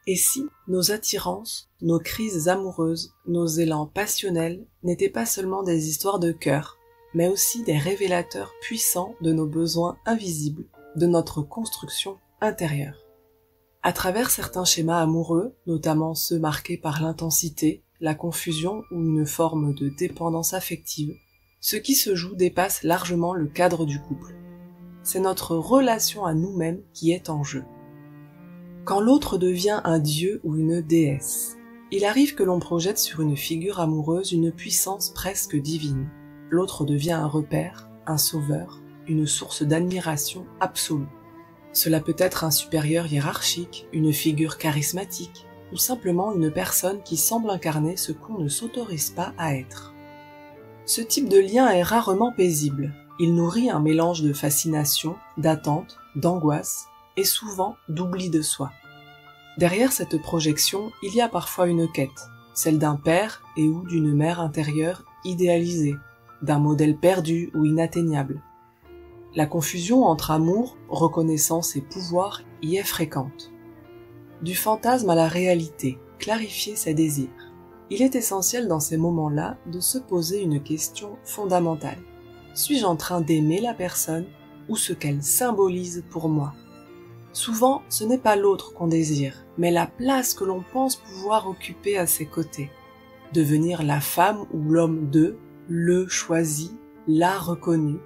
Et si nos attirances, nos crises amoureuses, nos élans passionnels n'étaient pas seulement des histoires de cœur, mais aussi des révélateurs puissants de nos besoins invisibles, de notre construction intérieure. À travers certains schémas amoureux, notamment ceux marqués par l'intensité, la confusion ou une forme de dépendance affective, ce qui se joue dépasse largement le cadre du couple. C'est notre relation à nous-mêmes qui est en jeu. Quand l'autre devient un dieu ou une déesse, il arrive que l'on projette sur une figure amoureuse une puissance presque divine. L'autre devient un repère, un sauveur, une source d'admiration absolue. Cela peut être un supérieur hiérarchique, une figure charismatique, ou simplement une personne qui semble incarner ce qu'on ne s'autorise pas à être. Ce type de lien est rarement paisible. Il nourrit un mélange de fascination, d'attente, d'angoisse, et souvent d'oubli de soi. Derrière cette projection, il y a parfois une quête, celle d'un père et ou d'une mère intérieure idéalisée, d'un modèle perdu ou inatteignable. La confusion entre amour, reconnaissance et pouvoir y est fréquente. Du fantasme à la réalité, clarifier ses désirs. Il est essentiel dans ces moments-là de se poser une question fondamentale. Suis-je en train d'aimer la personne ou ce qu'elle symbolise pour moi ? Souvent, ce n'est pas l'autre qu'on désire, mais la place que l'on pense pouvoir occuper à ses côtés. Devenir la femme ou l'homme d'eux, le choisi, la reconnu.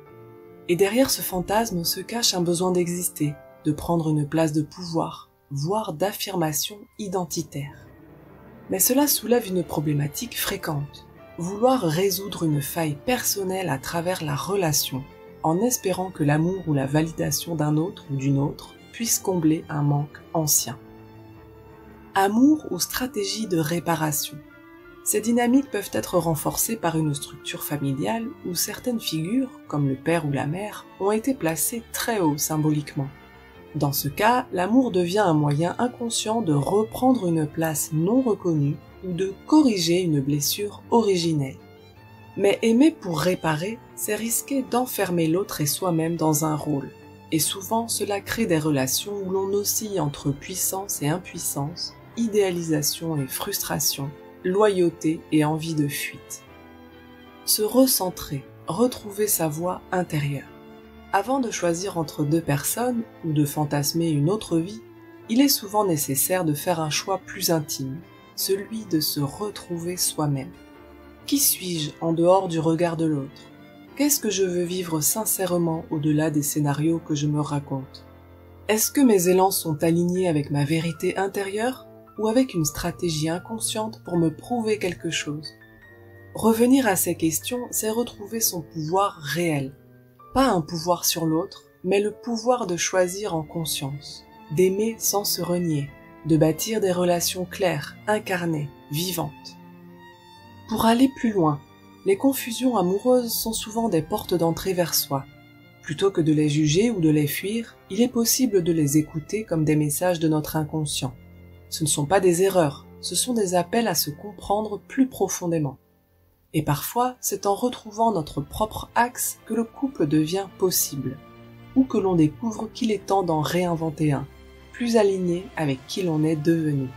Et derrière ce fantasme se cache un besoin d'exister, de prendre une place de pouvoir, voire d'affirmation identitaire. Mais cela soulève une problématique fréquente. Vouloir résoudre une faille personnelle à travers la relation, en espérant que l'amour ou la validation d'un autre ou d'une autre puisse combler un manque ancien. Amour ou stratégie de réparation. Ces dynamiques peuvent être renforcées par une structure familiale où certaines figures, comme le père ou la mère, ont été placées très haut symboliquement. Dans ce cas, l'amour devient un moyen inconscient de reprendre une place non reconnue ou de corriger une blessure originelle. Mais aimer pour réparer, c'est risquer d'enfermer l'autre et soi-même dans un rôle. Et souvent, cela crée des relations où l'on oscille entre puissance et impuissance, idéalisation et frustration, loyauté et envie de fuite. Se recentrer, retrouver sa voie intérieure. Avant de choisir entre deux personnes ou de fantasmer une autre vie, il est souvent nécessaire de faire un choix plus intime, celui de se retrouver soi-même. Qui suis-je en dehors du regard de l'autre ? Qu'est-ce que je veux vivre sincèrement au-delà des scénarios que je me raconte ? Est-ce que mes élans sont alignés avec ma vérité intérieure ou avec une stratégie inconsciente pour me prouver quelque chose ? Revenir à ces questions, c'est retrouver son pouvoir réel. Pas un pouvoir sur l'autre, mais le pouvoir de choisir en conscience, d'aimer sans se renier, de bâtir des relations claires, incarnées, vivantes. Pour aller plus loin, les confusions amoureuses sont souvent des portes d'entrée vers soi. Plutôt que de les juger ou de les fuir, il est possible de les écouter comme des messages de notre inconscient. Ce ne sont pas des erreurs, ce sont des appels à se comprendre plus profondément. Et parfois, c'est en retrouvant notre propre axe que le couple devient possible, ou que l'on découvre qu'il est temps d'en réinventer un, plus aligné avec qui l'on est devenu.